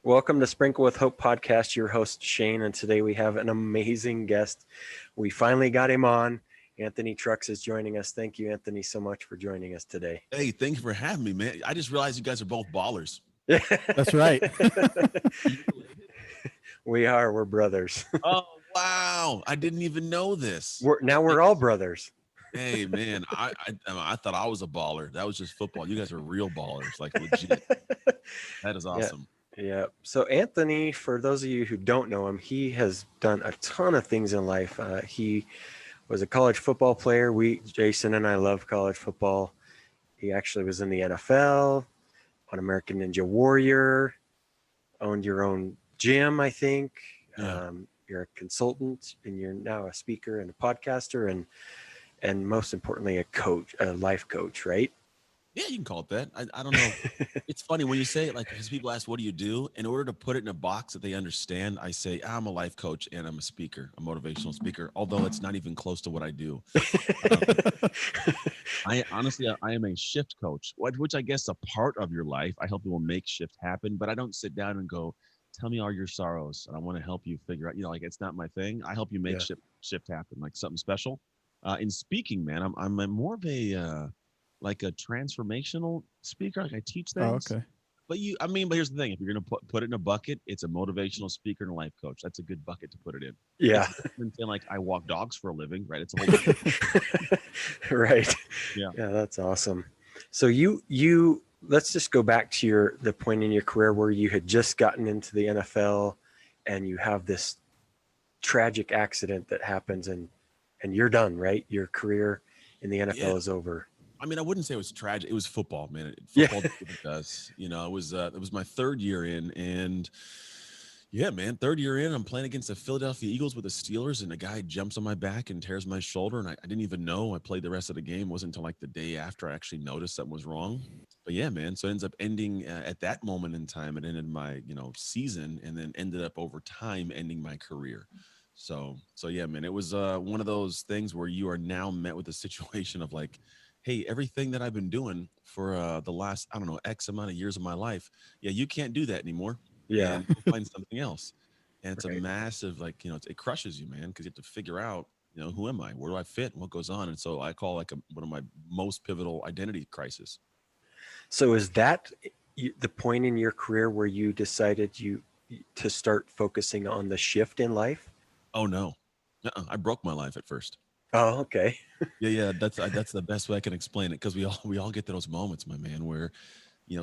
Welcome to Sprinkle with Hope podcast. Your host, Shane, and today we have an amazing guest. We finally got him on. Anthony Trucks is joining us. Thank you, Anthony, so much for joining us today. Hey, thank you for having me, man. I just realized you guys are both ballers. That's right. Are you related? We are. We're brothers. Oh, wow. I didn't even know this. Now we're all brothers. Hey, man, I thought I was a baller. That was just football. You guys are real ballers, like legit. That is Yeah. awesome. Yeah. So, Anthony, for those of you who don't know him, he has done a ton of things in life. He was a college football player. Jason and I love college football. He actually was in the NFL, on American Ninja Warrior, owned your own gym, I think. Yeah. You're a consultant, and you're now a speaker and a podcaster, and most importantly, a coach, a life coach, right? Yeah, you can call it that. I don't know. It's funny when you say it, like, because people ask, what do you do? In order to put it in a box that they understand, I say, I'm a life coach and I'm a speaker, a motivational speaker, although it's not even close to what I do. Um, I honestly, I am a shift coach, which I guess a part of your life. I help people make shift happen, but I don't sit down and go, tell me all your sorrows. And I want to help you figure out, like, it's not my thing. I help you make Yeah. shift happen, like something special. In speaking, man, I'm more of like a transformational speaker. Like I teach Oh, things. okay. But here's the thing: if you're gonna put it in a bucket, it's a motivational speaker and a life coach. That's a good bucket to put it in. Yeah. It's different than saying like I walk dogs for a living, right? It's a whole different. Right. Yeah. Yeah, that's awesome. So you let's just go back to the point in your career where you had just gotten into the NFL and you have this tragic accident that happens and you're done, right? Your career in the Yeah. NFL is over. I mean, I wouldn't say it was tragic. It was football, man. Yeah. Football did what it does. It was my third year in, and yeah, man, third year in, I'm playing against the Philadelphia Eagles with the Steelers, and a guy jumps on my back and tears my shoulder, and I didn't even know. I played the rest of the game. It wasn't until like the day after I actually noticed something was wrong. But yeah, man. So it ends up ending at that moment in time. It ended my season, and then ended up over time ending my career. So yeah, man. It was one of those things where you are now met with a situation of like, hey, everything that I've been doing for the last I don't know X amount of years of my life, yeah, you can't do that anymore Yeah. and go find something else. And it's a Right. massive, like, it crushes you, man, because you have to figure out, who am I? Where do I fit? What goes on? And so I call like one of my most pivotal identity crisis. So is that the point in your career where you decided you to start focusing on the shift in life? Oh no, I broke my life at first. Oh, okay. Yeah, yeah, that's the best way I can explain it because we all get to those moments, my man, where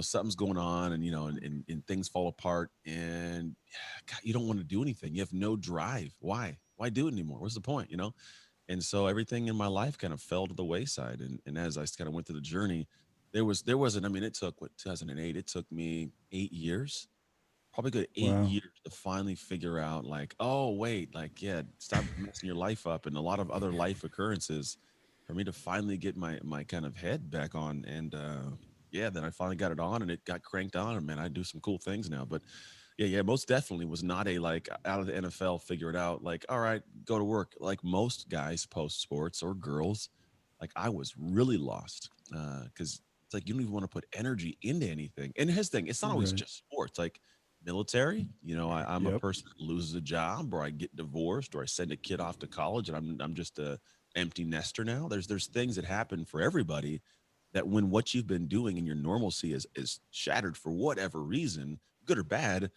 something's going on and and things fall apart and God, you don't want to do anything. You have no drive. Why do it anymore? What's the point? And so everything in my life kind of fell to the wayside. And as I kind of went through the journey, there wasn't, I mean, it took 2008, it took me 8 years, probably good eight Wow. years to finally figure out like, oh wait, like, yeah, stop messing your life up and a lot of other life occurrences for me to finally get my kind of head back on. And yeah, then I finally got it on and it got cranked on, and man, I do some cool things now. But yeah, most definitely was not a like out of the NFL, figure it out, like, all right, go to work. Like most guys post sports or girls, like I was really lost. Because it's like you don't even want to put energy into anything. And his thing, it's not always Right. just sports, like military. I'm a Yep. person that loses a job or I get divorced or I send a kid off to college and I'm just a empty nester now. There's things that happen for everybody that when what you've been doing in your normalcy is shattered for whatever reason, good or bad,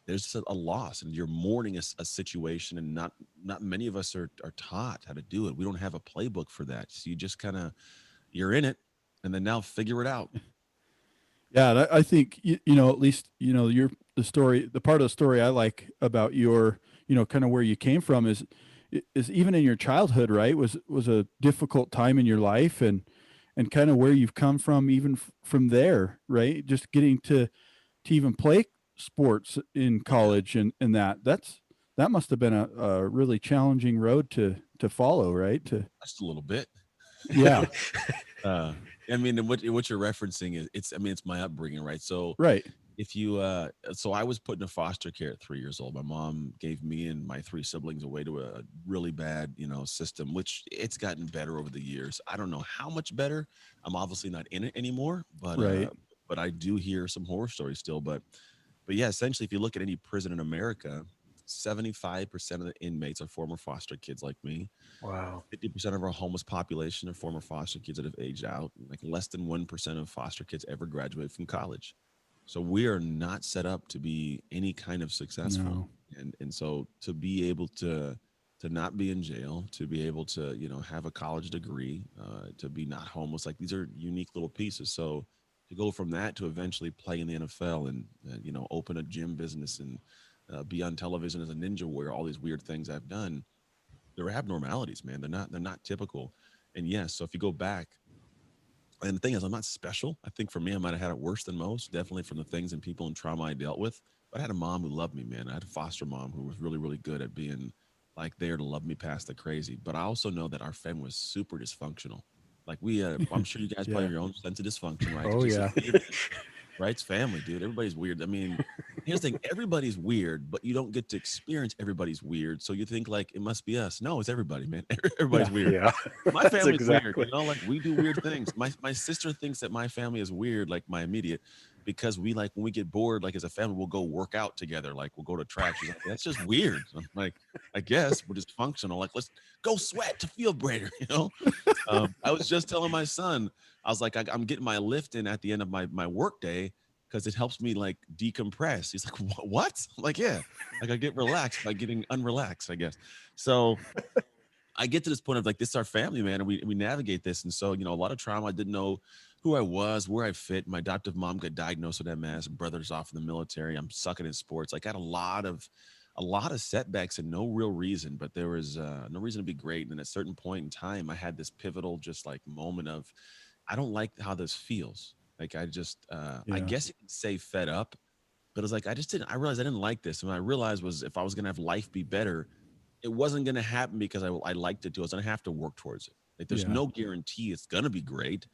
there's a loss and you're mourning a situation, and not many of us are taught how to do it. We don't have a playbook for that. So you just kind of you're in it and then now figure it out. Yeah, and I think at least your the part of the story I like about your kind of where you came from is even in your childhood, right? Was a difficult time in your life, and kind of where you've come from even from there, right? Just getting to even play sports in Yeah, college and that must have been a really challenging road to follow, right? To just a little bit. yeah, uh I mean, and what you're referencing is I mean, it's my upbringing, right? So right. if you so I was put in a foster care at 3 years old. My mom gave me and my three siblings away to a really bad system, which it's gotten better over the years. I don't know how much better. I'm obviously not in it anymore, but Right. I do hear some horror stories still. But But yeah, essentially, if you look at any prison in America, 75% of the inmates are former foster kids like me. Wow. 50% of our homeless population are former foster kids that have aged out. Like less than 1% of foster kids ever graduate from college. So we are not set up to be any kind of successful. No. And so to be able to not be in jail, to be able to, you know, have a college degree, to be not homeless, like these are unique little pieces. So to go from that to eventually play in the NFL and you know, open a gym business and be on television as a ninja warrior, all these weird things I've done, they're abnormalities, man. They're not typical. And yes, so if you go back, and the thing is, I'm not special. I think for me, I might have had it worse than most, definitely from the things and people and trauma I dealt with. But I had a mom who loved me, man. I had a foster mom who was really, really good at being like there to love me past the crazy. But I also know that our family was super dysfunctional. Like we, I'm sure you guys probably Yeah. have your own sense of dysfunction, right? Oh, Because it's yeah. a weird thing, right? It's family, dude. Everybody's weird. I mean, here's the thing: everybody's weird, but you don't get to experience everybody's weird. So you think like it must be us. No, it's everybody, man. Everybody's Yeah. weird. Yeah. My That's family's weird, exactly. you know, like we do weird things. My sister thinks that my family is weird, like my immediate, because we like when we get bored, like as a family, we'll go work out together. Like we'll go to track. She's like, that's just weird. I'm like, I guess we're just functional. Like, let's go sweat to feel greater, you know? I was just telling my son, I was like, I'm getting my lift in at the end of my work day because it helps me like decompress. He's like, what? I'm like, yeah, like I get relaxed by getting unrelaxed, I guess. So I get to this point of like, this is our family, man, and we navigate this. And so, you know, a lot of trauma. I didn't know who I was, where I fit. My adoptive mom got diagnosed with MS. Brother's off in the military. I'm sucking in sports. Like, I had a lot of setbacks and no real reason, but there was no reason to be great. And at a certain point in time, I had this pivotal, just like moment of, I don't like how this feels. Like, I Yeah. guess you could say fed up, but it was like, I realized I didn't like this. And what I realized was if I was going to have life be better, it wasn't going to happen because I liked it to. I was going to have to work towards it. Like there's Yeah. no guarantee it's going to be great,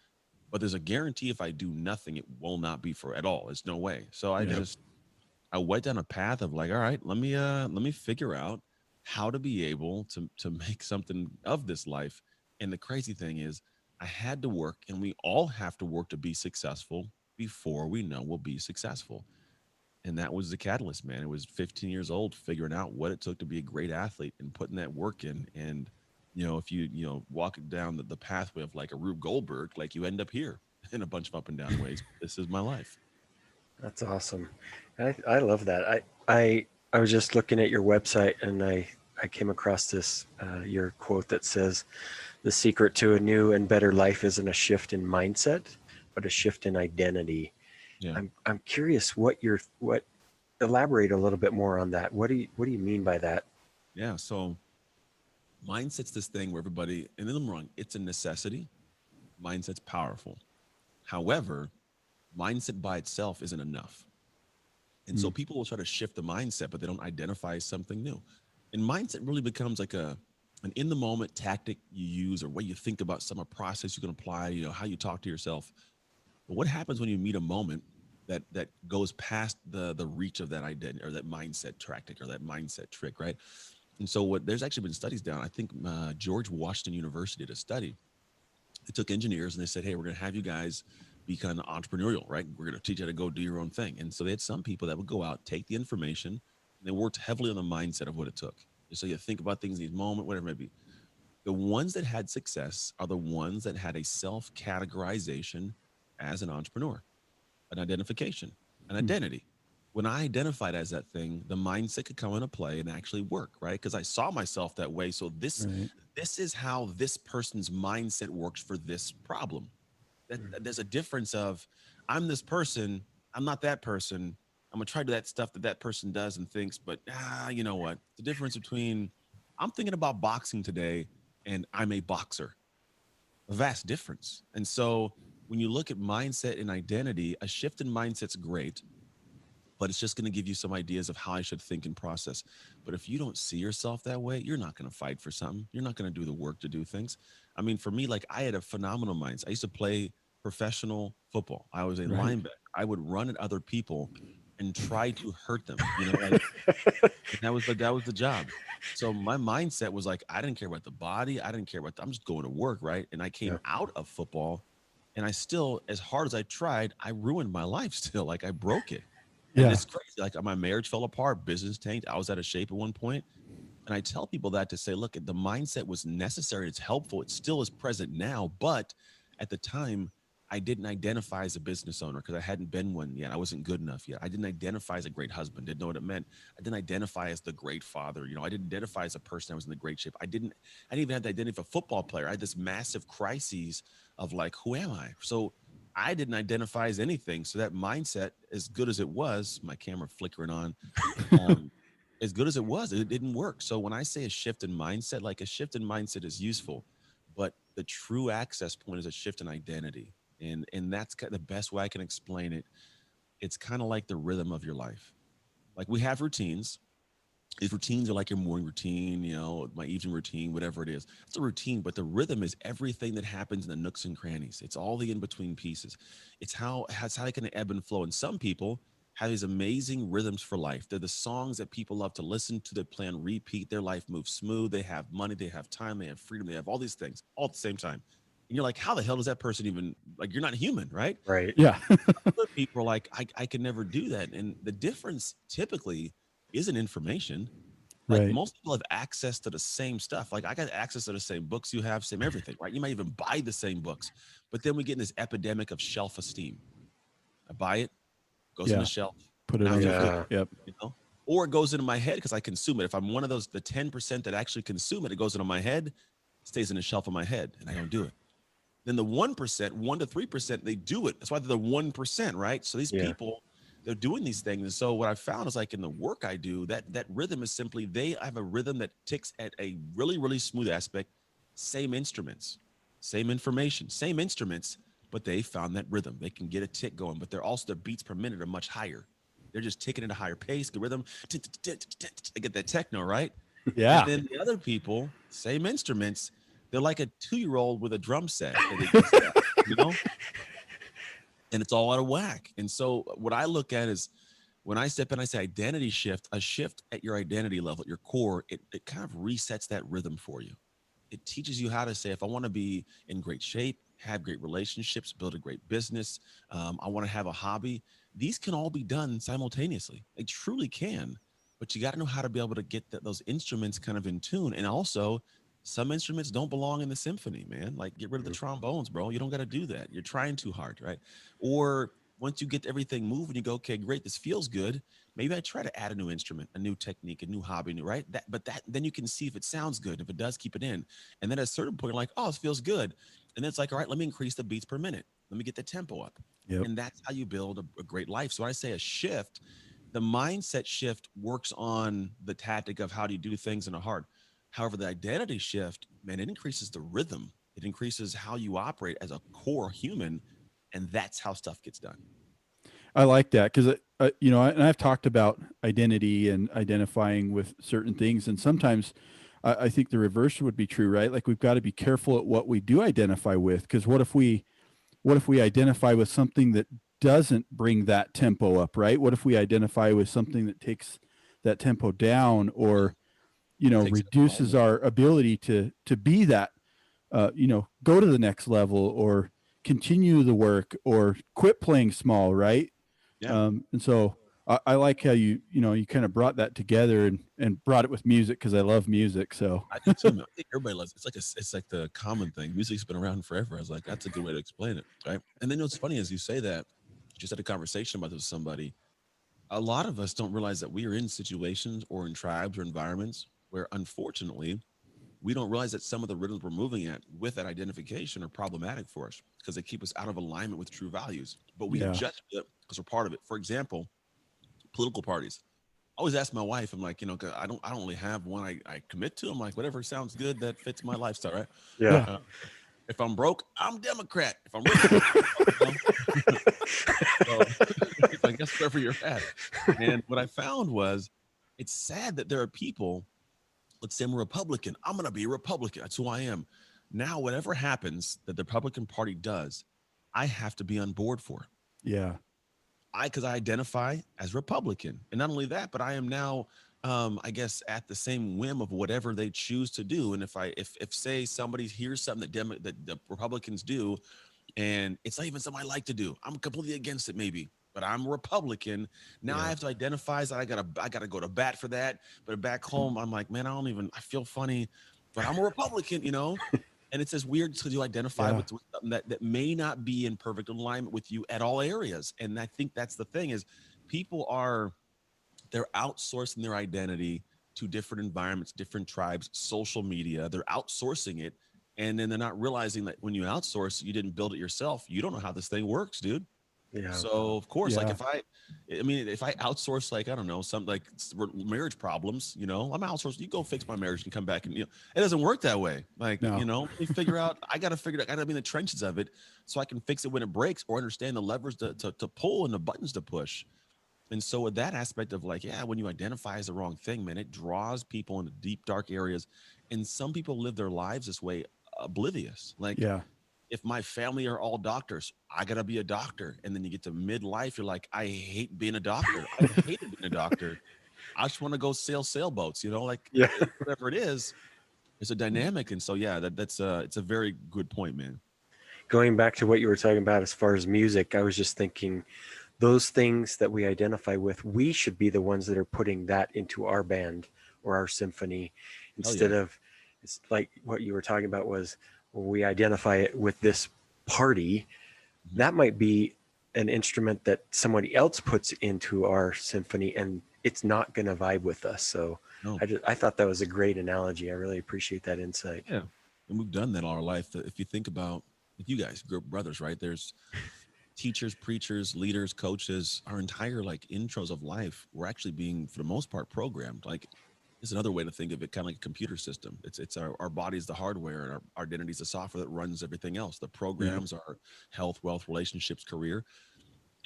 but there's a guarantee if I do nothing, it will not be for at all. There's no way. So Yeah. I went down a path of like, all right, let me figure out how to be able to make something of this life. And the crazy thing is I had to work and we all have to work to be successful before we know we'll be successful. And that was the catalyst, man. It was 15 years old figuring out what it took to be a great athlete and putting that work in. And you know, if you walk down the pathway of like a Rube Goldberg, like you end up here in a bunch of up and down ways. This is my life. That's awesome. I love that. I was just looking at your website and I came across this your quote that says the secret to a new and better life isn't a shift in mindset, but a shift in identity. Yeah. I'm curious what elaborate a little bit more on that. What do you mean by that? Yeah. So mindset's this thing where everybody, and then I'm wrong, it's a necessity. Mindset's powerful. However, mindset by itself isn't enough. And so Mm. people will try to shift the mindset, but they don't identify as something new. And mindset really becomes like an in the moment tactic you use or way you think about some process you can apply, you know, how you talk to yourself. But what happens when you meet a moment that goes past the reach of that identity or that mindset tactic or that mindset trick, right? And so what there's actually been studies down. I think George Washington University did a study. They took engineers and they said, hey, we're going to have you guys be kind of entrepreneurial, right? We're going to teach you how to go do your own thing. And so they had some people that would go out, take the information, and they worked heavily on the mindset of what it took. So you think about things in these moment, whatever it may be. The ones that had success are the ones that had a self categorization as an entrepreneur, an identification, an Mm. identity. When I identified as that thing, the mindset could come into play and actually work, right? Because I saw myself that way. So this Right. this is how this person's mindset works for this problem. That there's a difference of I'm this person, I'm not that person. I'm gonna try to do that stuff that that person does and thinks, but you know what? The difference between I'm thinking about boxing today and I'm a boxer, a vast difference. And so when you look at mindset and identity, a shift in mindset's great, but it's just going to give you some ideas of how I should think and process. But if you don't see yourself that way, you're not going to fight for something. You're not going to do the work to do things. I mean, for me, like I had a phenomenal mindset. I used to play professional football. I was a Right. linebacker. I would run at other people and try to hurt them. You know, like and that was the job. So my mindset was like, I didn't care about the body. I didn't care about. I'm just going to work, right? And I came Yeah. out of football, and I still, as hard as I tried, I ruined my life. Still, like I broke it. And Yeah. it's crazy. Like my marriage fell apart, business tanked. I was out of shape at one point. And I tell people that to say, look, the mindset was necessary. It's helpful. It still is present now. But at the time, I didn't identify as a business owner because I hadn't been one yet. I wasn't good enough yet. I didn't identify as a great husband, didn't know what it meant. I didn't identify as the great father. I didn't identify as a person that was in the great shape. I didn't even have the identity of a football player. I had this massive crises of like, who am I? So I didn't identify as anything. So that mindset, as good as it was, my camera flickering on, um, as good as it was, it didn't work. So when I say a shift in mindset, like a shift in mindset is useful, but the true access point is a shift in identity. And that's the best way I can explain it. It's kind of like the rhythm of your life. Like we have routines. These routines are like your morning routine, my evening routine, whatever it is. It's a routine, but the rhythm is everything that happens in the nooks and crannies. It's all the in between pieces. It's how they can ebb and flow. And some people have these amazing rhythms for life. They're the songs that people love to listen to. They play on repeat. Their life moves smooth. They have money. They have time. They have freedom. They have all these things all at the same time. And you're like, how the hell does that person even like? You're not human, right? Right. Yeah. Other people are like, I can never do that. And the difference typically isn't information. Like Right. most people have access to the same stuff. Like I got access to the same books you have, same everything, right? You might even buy the same books, but then we get in this epidemic of shelf esteem. I buy it, goes on the Yeah. shelf. Put it Now I on feel the good, shelf. Yeah. Yep. or it goes into my head because I consume it. If I'm one of those, the 10% that actually consume it, it goes into my head, stays in the shelf of my head, and I don't do it. Then the 1%, 1 to 3%, they do it. That's why they're the 1%, right? So these Yeah. people, they're doing these things. And so what I found is like in the work I do, that rhythm is simply they have a rhythm that ticks at a really, really smooth aspect, same instruments, same information, same instruments, but they found that rhythm. They can get a tick going, but they're also their beats per minute are much higher. They're just ticking at a higher pace, the rhythm, they get that techno, right? And Yeah. then the other people, same instruments, they're like a 2-year-old with a drum set that they just set, you know, and it's all out of whack. And so what I look at is when I step in, I say identity shift, a shift at your identity level, at your core, it kind of resets that rhythm for you. It teaches you how to say, if I want to be in great shape, have great relationships, build a great business, I want to have a hobby. These can all be done simultaneously. They truly can, but you got to know how to be able to get those instruments kind of in tune. And also, some instruments don't belong in the symphony, man. Like get rid of the Mhm. trombones, bro. You don't got to do that. You're trying too hard, right? Or once you get everything moving, you go, okay, great, this feels good. Maybe I try to add a new instrument, a new technique, a new hobby, new, right? But then you can see if it sounds good. If it does, keep it in. And then at a certain point, you're like, oh, this feels good. And then it's like, all right, let me increase the beats per minute. Let me get the tempo up. Yep. And that's how you build a great life. So when I say a shift, the mindset shift works on the tactic of how do you do things in a heart. However, the identity shift, man, it increases the rhythm. It increases how you operate as a core human. And that's how stuff gets done. I like that because, and I've talked about identity and identifying with certain things. And sometimes I think the reverse would be true, right? Like we've got to be careful at what we do identify with. Because what if we identify with something that doesn't bring that tempo up, right? What if we identify with something that takes that tempo down or, Takes it up all the reduces way. our ability to be that, go to the next level or continue the work or quit playing small, right? Yeah. And so I like how you kind of brought that together and brought it with music because I love music. So I do too, man. I think everybody loves it. It's like the common thing. Music's been around forever. I was like, that's a good way to explain it, right? And then what's funny is you say that. Just had a conversation about this with somebody. A lot of us don't realize that we are in situations or in tribes or environments where, unfortunately, we don't realize that some of the rhythms we're moving at with that identification are problematic for us because they keep us out of alignment with true values. But we yeah, adjust it because we're part of it. For example, political parties. I always ask my wife, I'm like, 'cause I don't really have one I commit to. I'm like, whatever sounds good that fits my lifestyle, right? Yeah. yeah, Uh, if I'm broke, I'm Democrat. If I'm rich, I'm so it's I guess wherever you're at. And what I found was it's sad that there are people, let's say I'm a Republican, I'm gonna be a Republican. That's who I am. Now, whatever happens that the Republican Party does, I have to be on board for it. yeah, Because I identify as Republican, and not only that, but I am now, I guess, at the same whim of whatever they choose to do. And if say somebody hears something that the Republicans do, and it's not even something I like to do, I'm completely against it. Maybe but I'm a Republican. Now I Yeah. have to identify as I gotta go to bat for that. But back home, I'm like, man, I feel funny, but I'm a Republican, you know? And it's this weird because you identify Yeah. with something that may not be in perfect alignment with you at all areas. And I think that's the thing is people are they're outsourcing their identity to different environments, different tribes, social media. They're outsourcing it. And then they're not realizing that when you outsource, you didn't build it yourself. You don't know how this thing works, dude. Yeah. So of course, like Yeah. if I outsource, like, I don't know, some like marriage problems, you know, I'm outsourced. You go fix my marriage and come back and, you know, it doesn't work that way. Like, No. you know, let me figure out, I got to be in the trenches of it so I can fix it when it breaks or understand the levers to pull and the buttons to push. And so with that aspect of like, yeah, when you identify as the wrong thing, man, it draws people into deep, dark areas. And some people live their lives this way, oblivious. Like, Yeah. if my family are all doctors, I gotta be a doctor. And then you get to midlife, you're like, I hate being a doctor. I hated being a doctor. I just want to go sail sailboats, you know, like Yeah. whatever it is, it's a dynamic. And so yeah, that's it's a very good point, man. Going back to what you were talking about as far as music, I was just thinking those things that we identify with, we should be the ones that are putting that into our band or our symphony Hell instead yeah. of, it's like what you were talking about was, well, we identify it with this party. Mhm. That might be an instrument that somebody else puts into our symphony and it's not going to vibe with us. So No. I thought that was a great analogy. I really appreciate that insight. Yeah. And we've done that all our life. If you think about, like, you guys grew up brothers, right? There's teachers, preachers, leaders, coaches, our entire like intros of life, we're actually being, for the most part, programmed. Like, it's another way to think of it, kind of like a computer system. It's our body is the hardware, and our identity is the software that runs everything else. The Yeah. programs are health, wealth, relationships, career.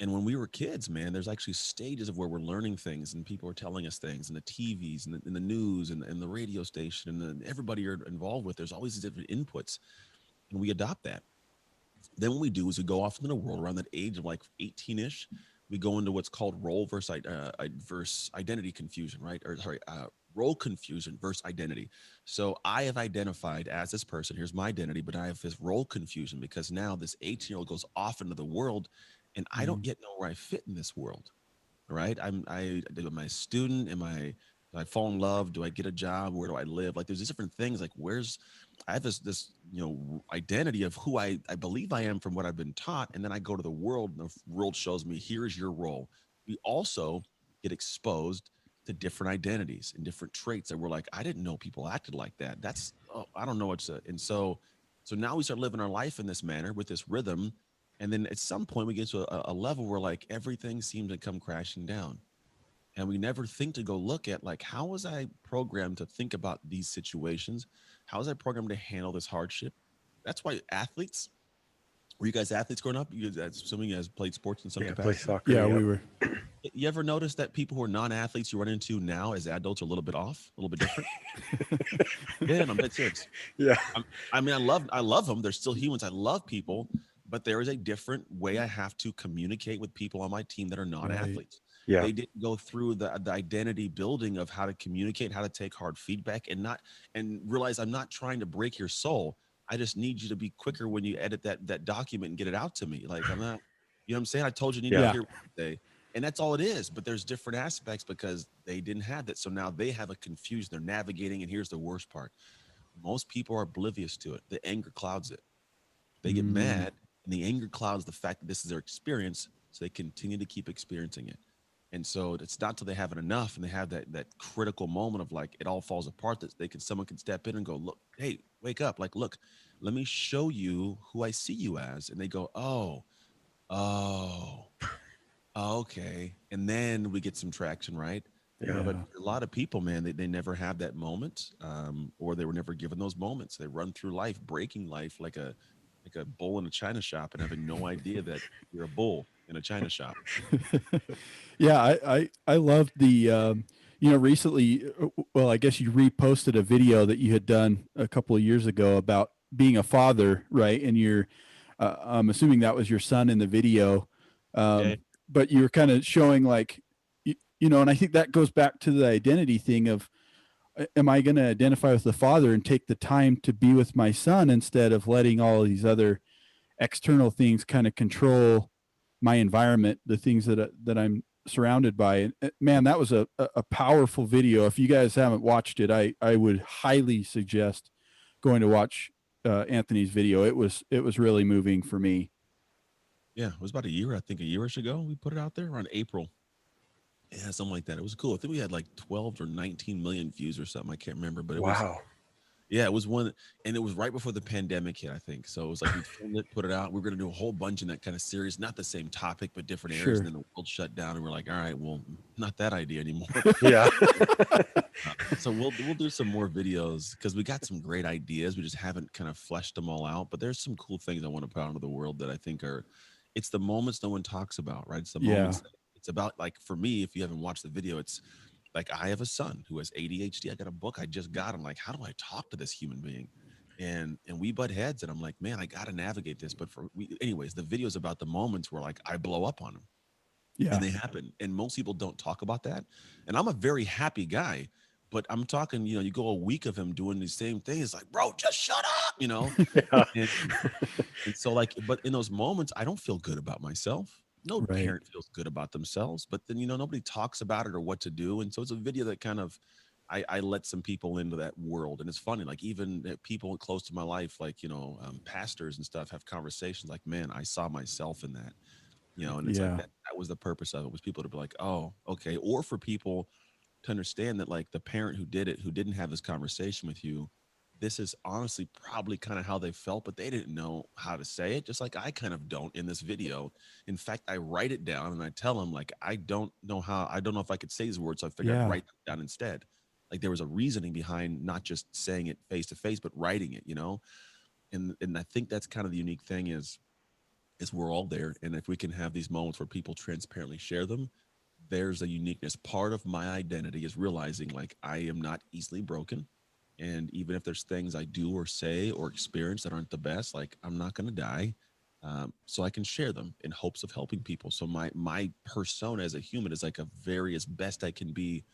And when we were kids, man, there's actually stages of where we're learning things, and people are telling us things, and the TVs, and the news, and the radio station, and everybody you're involved with. There's always these different inputs, and we adopt that. Then what we do is we go off into the world around that age of like 18-ish. We go into what's called versus identity confusion, right? Or sorry, role confusion versus identity. So I have identified as this person. Here's my identity, but I have this role confusion because now this 18-year-old goes off into the world, and I don't Mm. yet know where I fit in this world. Right? Am I a student? Do I fall in love? Do I get a job? Where do I live? Like, there's these different things. Like, I have this identity of who I believe I am from what I've been taught, and then I go to the world, and the world shows me, here's your role. We also get exposed to different identities and different traits that we're like, I didn't know people acted like that. That's, oh, I don't know what's and so now we start living our life in this manner with this rhythm, and then at some point we get to a level where like everything seems to come crashing down, and we never think to go look at like, how was I programmed to think about these situations? How was I programmed to handle this hardship? That's why athletes, were you guys athletes growing up? You guys, assuming you guys played sports in some Yeah. Play capacity. soccer. Yeah. Yep. We were. You ever notice that people who are non-athletes you run into now as adults are a little bit off, a little bit different? Yeah, and I'm dead serious. Yeah. I mean, I love them. They're still humans. I love people, but there is a different way I have to communicate with people on my team that are Right. non-athletes. Yeah. They didn't go through the identity building of how to communicate, how to take hard feedback, and realize I'm not trying to break your soul. I just need you to be quicker when you edit that document and get it out to me. Like, I'm not, you know what I'm saying? I told you, I need to be Yeah. here Wednesday. And that's all it is. But there's different aspects because they didn't have that. So now they have a confusion. They're navigating. And here's the worst part: most people are oblivious to it. The anger clouds it. They get Mm. mad, and the anger clouds the fact that this is their experience, so they continue to keep experiencing it. And so it's not till they have it enough and they have that critical moment of like it all falls apart that someone can step in and go, look, hey, wake up. Like, look, let me show you who I see you as. And they go, oh, okay. And then we get some traction, right? Yeah. But Yeah. a lot of people, man, they never have that moment, or they were never given those moments. They run through life, breaking life like a bull in a china shop, and having no idea that you're a bull in a china shop. Yeah. I loved the, recently, well, I guess you reposted a video that you had done a couple of years ago about being a father, right? And I'm assuming that was your son in the video. Yeah. But you're kind of showing like, and I think that goes back to the identity thing of, am I going to identify with the father and take the time to be with my son instead of letting all of these other external things kind of control my environment, the things that I'm surrounded by. And man, that was a powerful video. If you guys haven't watched it, I would highly suggest going to watch Anthony's video. It was really moving for me. Yeah, it was about a year, I think a year-ish ago. We put it out there around April. Yeah, something like that. It was cool. I think we had like 12 or 19 million views or something. I can't remember, but it was, Wow. yeah, it was one, and it was right before the pandemic hit, I think. So it was like we filmed it, put it out. We were going to do a whole bunch in that kind of series, not the same topic, but different areas. And Sure. then the world shut down, and we're like, all right, well, not that idea anymore. Yeah. So we'll do some more videos because we got some great ideas. We just haven't kind of fleshed them all out. But there's some cool things I want to put out into the world that I think are, it's the moments no one talks about, right? It's the Yeah. moments. It's about, like, for me, if you haven't watched the video, it's like I have a son who has ADHD. I got a book I just got. I'm like, how do I talk to this human being? And we butt heads, and I'm like, man, I got to navigate this. But anyways, the video is about the moments where, like, I blow up on him, Yeah. and they happen. And most people don't talk about that. And I'm a very happy guy, but I'm talking, you go a week of him doing the same thing. It's like, bro, just shut up. Yeah. And, and so, like, but in those moments, I don't feel good about myself. No Right. parent feels good about themselves, but then, nobody talks about it or what to do. And so it's a video that kind of, I let some people into that world. And it's funny, like, even people close to my life, like, pastors and stuff, have conversations like, man, I saw myself in that. And it's like Yeah. that was the purpose of it, was people to be like, oh, okay. Or for people to understand that, like, the parent who did it, who didn't have this conversation with you, this is honestly probably kind of how they felt, but they didn't know how to say it, just like I kind of don't in this video. In fact, I write it down and I tell them, like, I don't know if I could say these words, so I figured I'd Yeah. write them down instead. Like, there was a reasoning behind not just saying it face to face, but writing it, and I think that's kind of the unique thing is we're all there. And if we can have these moments where people transparently share them, there's a uniqueness. Part of my identity is realizing, like, I am not easily broken. And even if there's things I do or say or experience that aren't the best, like, I'm not going to die. So I can share them in hopes of helping people. So my persona as a human is like a very, as best I can be,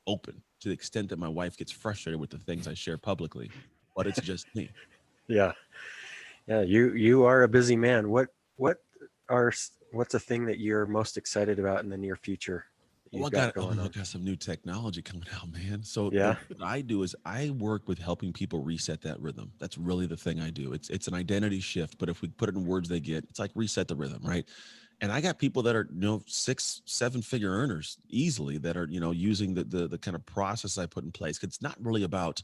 open, to the extent that my wife gets frustrated with the things I share publicly, but it's just me. Yeah. Yeah. You are a busy man. What's a thing that you're most excited about in the near future that Oh, you've got going I on? got some new technology coming out, man. So Yeah. what I do is I work with helping people reset that rhythm. That's really the thing I do. It's an identity shift, but if we put it in words they get, it's like reset the rhythm, right? And I got people that are, 6, 7 figure earners easily, that are, using the kind of process I put in place. It's not really about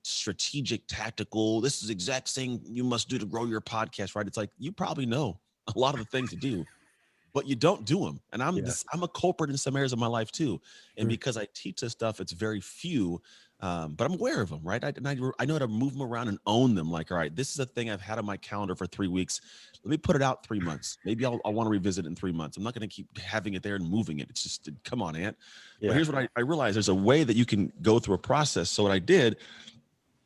strategic, tactical. This is the exact thing you must do to grow your podcast, right? It's like, you probably know a lot of the things to do, but you don't do them. And Yeah. I'm a culprit in some areas of my life too. And Sure. because I teach this stuff, it's very few, but I'm aware of them, right? I know how to move them around and own them. Like, all right, this is a thing I've had on my calendar for 3 weeks. Let me put it out 3 months. Maybe I'll want to revisit it in 3 months. I'm not going to keep having it there and moving it. It's just, come on, Ant. But Yeah. here's what I realized: there's a way that you can go through a process. So what I did,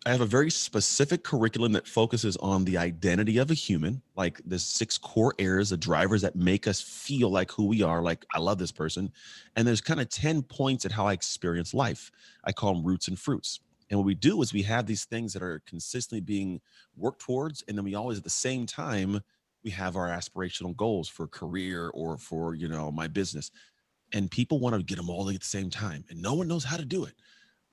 I have a very specific curriculum that focuses on the identity of a human, like the 6 core areas, the drivers that make us feel like who we are, like, I love this person. And there's kind of 10 points at how I experience life. I call them roots and fruits. And what we do is we have these things that are consistently being worked towards. And then we always, at the same time, we have our aspirational goals for career or for, my business. And people want to get them all at the same time. And no one knows how to do it.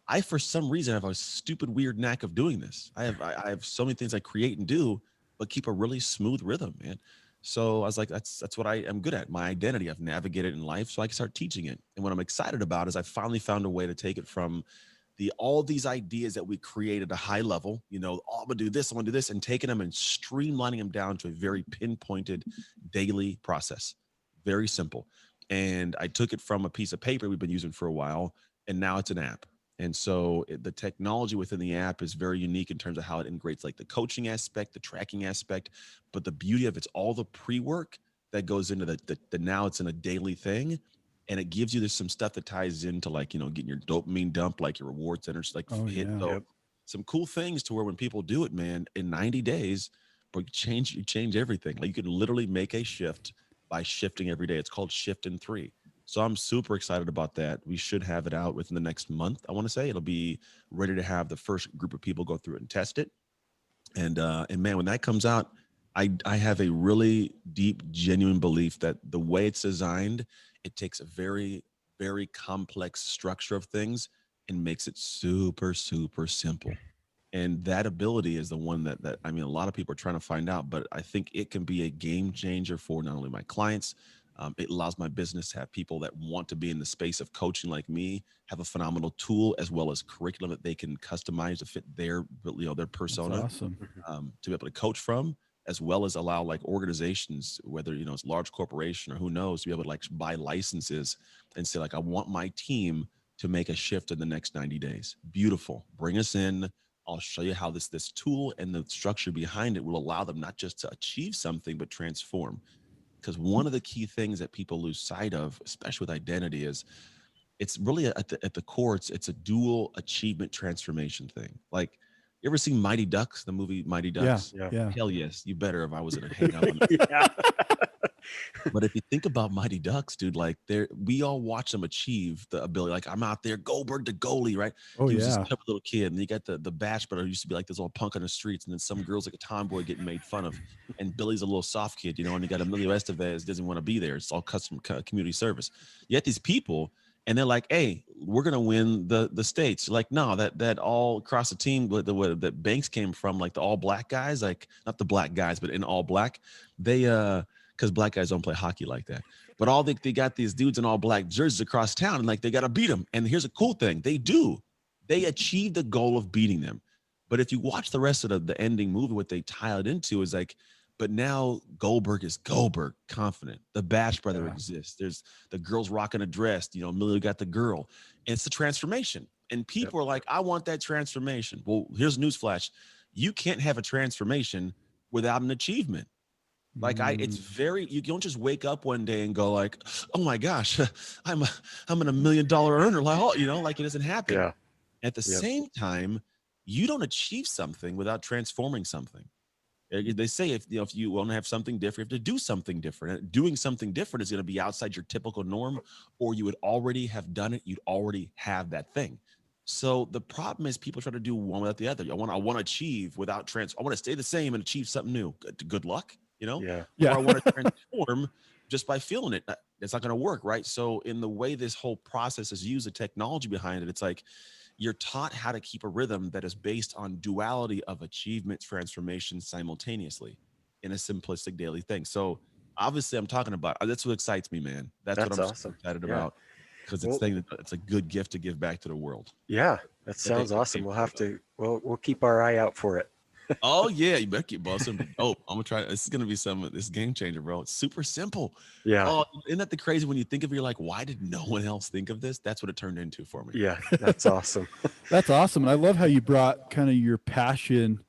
I, for some reason, have a stupid, weird knack of doing this. I have so many things I create and do, but keep a really smooth rhythm, man. So I was like, that's what I am good at. My identity, I've navigated in life, so I can start teaching it. And what I'm excited about is I finally found a way to take it from all these ideas that we create at a high level, oh, I'm gonna do this, I'm gonna do this, and taking them and streamlining them down to a very pinpointed daily process. Very simple. And I took it from a piece of paper we've been using for a while, and now it's an app. And so the technology within the app is very unique in terms of how it integrates, like, the coaching aspect, the tracking aspect. But the beauty of it's all the pre-work that goes into the now it's in a daily thing. And it gives you this some stuff that ties into, like, getting your dopamine dump, like your reward centers, like, Oh hit. yeah. So Yep. some cool things to where when people do it, man, in 90 days, but you change everything. Like, you can literally make a shift by shifting every day. It's called Shift in 3. So I'm super excited about that. We should have it out within the next month. I want to say it'll be ready to have the first group of people go through it and test it. And man, when that comes out, I have a really deep, genuine belief that the way it's designed, it takes a very, very complex structure of things and makes it super, super simple. And that ability is the one that I mean, a lot of people are trying to find out, but I think it can be a game changer for not only my clients. It allows my business to have people that want to be in the space of coaching like me have a phenomenal tool as well as curriculum that they can customize to fit their their That's persona, awesome. Mhm. to be able to coach from, as well as allow like organizations, whether it's large corporation or who knows, to be able to like buy licenses and say like, I want my team to make a shift in the next 90 days. Beautiful. Bring us in. I'll show you how this tool and the structure behind it will allow them not just to achieve something but transform. Because one of the key things that people lose sight of, especially with identity, is it's really at the core, it's a dual achievement transformation thing. Like, you ever seen Mighty Ducks, the movie Mighty Yeah. Ducks? Yeah. Yeah. Hell yes, you better if I was going to hang up on that. Yeah. But if you think about Mighty Ducks, dude, like we all watch them achieve the ability. Like, I'm out there, Goldberg the goalie, right? Oh He was this yeah. chubby little kid, and you got the Bash brother who used to be like this old punk on the streets, and then some girls like a tomboy getting made fun of, and Billy's a little soft kid, and you got Emilio Estevez doesn't want to be there. It's all custom community service. Yet these people, and they're like, "Hey, we're gonna win the states." Like, no, that all across the team, that Banks came from, like the all black guys, like not the black guys, but in all black, they because black guys don't play hockey like that. But all they got these dudes in all black jerseys across town, and like they got to beat them. And here's a cool thing: they do. They achieve the goal of beating them. But if you watch the rest of the ending movie, what they tie it into is like, but now Goldberg is Goldberg, confident. The Bash brother Yeah. exists. There's the girl's rocking a dress. Emilio got the girl. And it's the transformation. And Yep. people are like, I want that transformation. Well, here's a newsflash: you can't have a transformation without an achievement. Like, it's Mm, very, you don't just wake up one day and go like, oh my gosh, I'm a, I'm an $1 million earner. Like, like it doesn't happen. Yeah. At the Yep. same time, you don't achieve something without transforming something. They say if you want to have something different, you have to do something different. And doing something different is going to be outside your typical norm, or you would already have done it. You'd already have that thing. So the problem is people try to do one without the other. I want to achieve without I want to stay the same and achieve something new. Good luck, Yeah. or yeah. I want to transform just by feeling it. It's not going to work, right? So in the way this whole process is used, the technology behind it, it's like you're taught how to keep a rhythm that is based on duality of achievement transformation simultaneously in a simplistic daily thing. So obviously I'm talking about, that's what excites me, man. That's what That's I'm super awesome. excited Yeah. about, because Well, it's a good gift to give back to the world. yeah, that Yeah, sounds awesome. We'll have to, we'll keep our eye out for it. oh yeah, you better keep busting. Oh, I'm gonna try. This is gonna be this game changer, bro. It's super simple. Yeah. Oh, isn't that the crazy when you think of it, you're like, why did no one else think of this? That's what it turned into for me. Yeah. That's awesome. That's awesome. And I love how you brought kind of your passion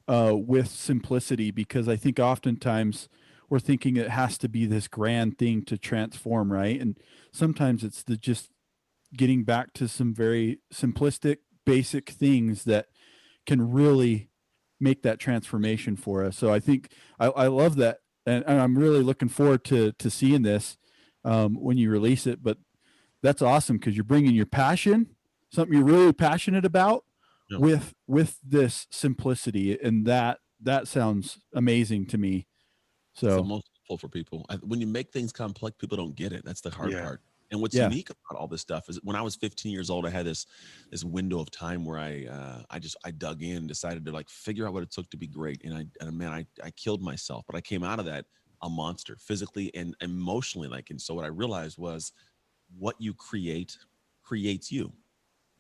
with simplicity, because I think oftentimes we're thinking it has to be this grand thing to transform, right? And sometimes it's the just getting back to some very simplistic, basic things that can really make that transformation for us. So I think I love that, and I'm really looking forward to seeing this when you release it. But that's awesome because you're bringing your passion, something you're really passionate about, Yeah. with this simplicity, and that sounds amazing to me. It's the So most helpful for people. When you make things complex, people don't get it. That's the hard Yeah. part. And what's yeah, unique about all this stuff is when I was 15 years old, I had this window of time where I dug in, decided to like figure out what it took to be great, and man, I killed myself, but I came out of that a monster physically and emotionally. Like, and so what I realized was what you create creates you.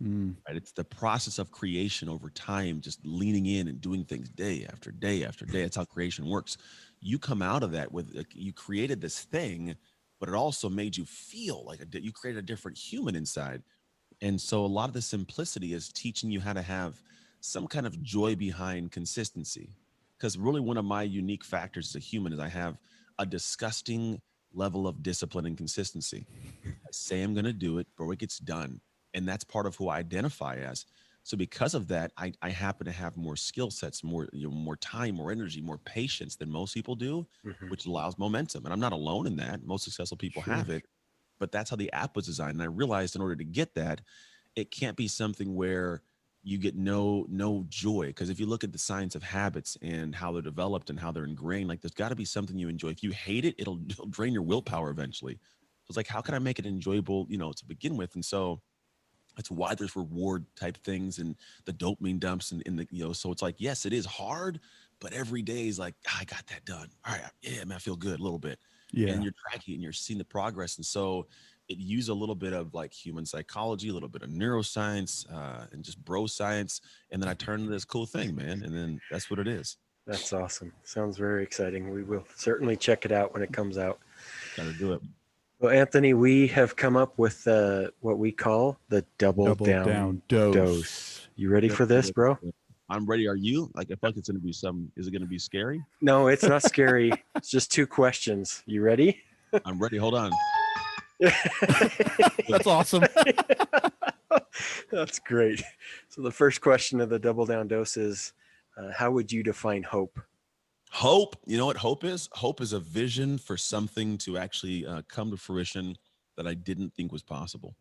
mm, Right? It's the process of creation over time, just leaning in and doing things day after day after day. That's how creation works. You come out of that with you created this thing, but it also made you feel like you created a different human inside. And so a lot of the simplicity is teaching you how to have some kind of joy behind consistency. Because really, one of my unique factors as a human is I have a disgusting level of discipline and consistency. I say I'm going to do it, but it gets done. And that's part of who I identify as. So because of that, I happen to have more skill sets, more time, more energy, more patience than most people do, Hmm. which allows momentum. And I'm not alone in that. Most successful people sure. have it, but that's how the app was designed. And I realized in order to get that, it can't be something where you get no joy. Because if you look at the science of habits and how they're developed and how they're ingrained, like there's got to be something you enjoy. If you hate it, it'll drain your willpower eventually. So it's like, how can I make it enjoyable, to begin with? And so that's why there's reward type things and the dopamine dumps and the, so it's like, yes, it is hard, but every day is like, I got that done. All right. Yeah, man, I feel good a little bit. Yeah. And you're tracking and you're seeing the progress. And so it used a little bit of like human psychology, a little bit of neuroscience, and just bro science. And then I turned into this cool thing, man. And then that's what it is. That's awesome. Sounds very exciting. We will certainly check it out when it comes out. Got to do it. Well, Anthony, we have come up with what we call the double down dose. You ready for this, bro? I'm ready. Are you? Like, I feel like it's going to be is it going to be scary? No, it's not scary. It's just 2 questions. You ready? I'm ready. Hold on. That's awesome. That's great. So the first question of the double down dose is, how would you define hope? Hope, you know what hope is? Hope is a vision for something to actually come to fruition that I didn't think was possible.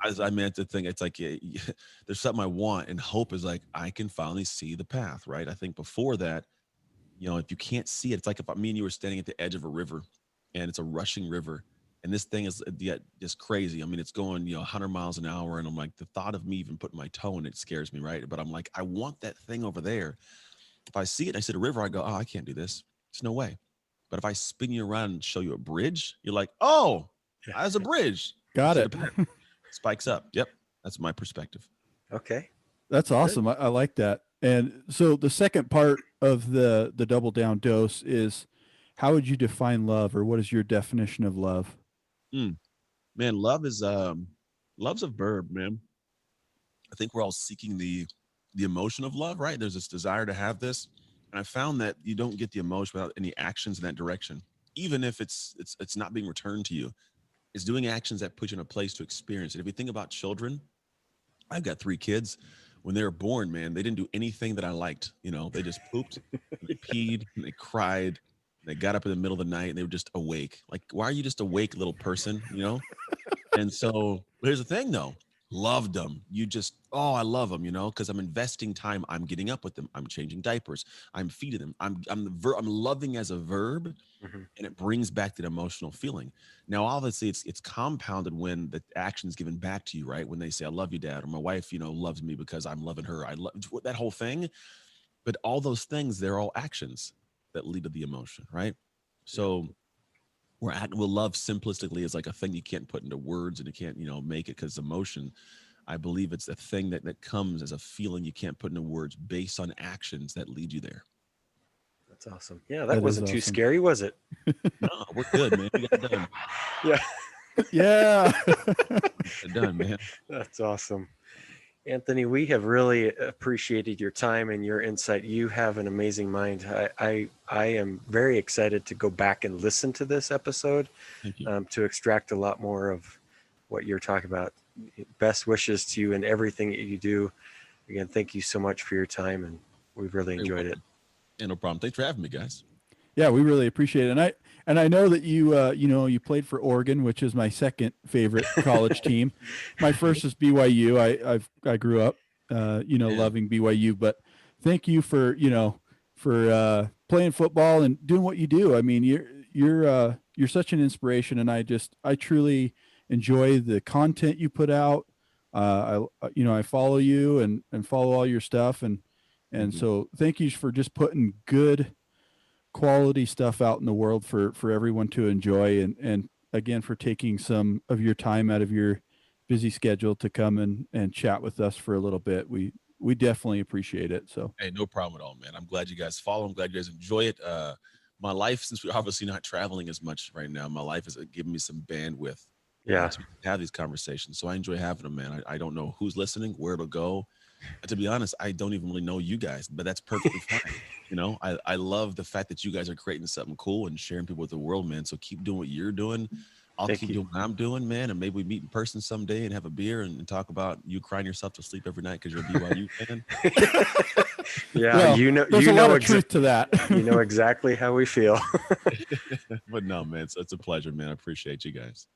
As I meant to think, it's like there's something I want, and hope is like I can finally see the path, right? I think before that, if you can't see it, it's like if me and you were standing at the edge of a river, and it's a rushing river, and this thing is just crazy. I mean, it's going 100 miles an hour, and I'm like, the thought of me even putting my toe in it scares me, right? But I'm like, I want that thing over there. If I see it and I see the river, I go, oh, I can't do this. There's no way. But if I spin you around and show you a bridge, you're like, oh, there's a bridge. Got it. Spikes up. Yep. That's my perspective. Okay. That's awesome. I like that. And so the second part of the double down dose is, how would you define love, or what is your definition of love? Man, love is love's a verb, man. I think we're all seeking the emotion of love, right? There's this desire to have this, and I found that you don't get the emotion without any actions in that direction, even if it's not being returned to you. It's doing actions that put you in a place to experience it. If you think about children, I've got 3 kids. When they were born, man, they didn't do anything that I liked. They just pooped, and they peed, and they cried. They got up in the middle of the night, and they were just awake. Like, why are you just awake, little person? And so here's the thing, though. Loved them. I love them, because I'm investing time. I'm getting up with them. I'm changing diapers. I'm feeding them. I'm loving as a verb, and it brings back that emotional feeling. Now, obviously, it's compounded when the action's given back to you, right? When they say, "I love you, Dad," or "My wife, loves me because I'm loving her." I love that whole thing. But all those things, they're all actions that lead to the emotion, right? So we'll love simplistically is like a thing you can't put into words, and you can't, make it because emotion. I believe it's a thing that comes as a feeling you can't put into words based on actions that lead you there. That's awesome. Yeah, that wasn't too scary, was it? No, we're good, man. We got it done. Yeah. Yeah. Done, man. That's awesome. Anthony, we have really appreciated your time and your insight. You have an amazing mind. I am very excited to go back and listen to this episode to extract a lot more of what you're talking about. Best wishes to you and everything that you do. Again, thank you so much for your time, and we've really enjoyed it. Yeah, no problem. Thanks for having me, guys. Yeah, we really appreciate it. And I know that you played for Oregon, which is my second favorite college team. My first is BYU. I grew up, loving BYU. But thank you for playing football and doing what you do. I mean, you're such an inspiration, and I truly enjoy the content you put out. I follow you and follow all your stuff, and so thank you for just putting good quality stuff out in the world for everyone to enjoy, and again for taking some of your time out of your busy schedule to come and chat with us for a little bit. We definitely appreciate it. So hey, no problem at all, man. I'm glad you guys follow. I'm glad you guys enjoy it. My life, since we're obviously not traveling as much right now, my life is giving me some bandwidth to have these conversations. So I enjoy having them, man. I don't know who's listening, where it'll go. To be honest, I don't even really know you guys, but that's perfectly fine. I love the fact that you guys are creating something cool and sharing people with the world, man. So keep doing what you're doing. I'll keep doing what I'm doing, man. And maybe we meet in person someday and have a beer and talk about you crying yourself to sleep every night because you're a BYU fan. Yeah, well, there's a lot of truth to that. You know exactly how we feel. But no, man, it's a pleasure, man. I appreciate you guys.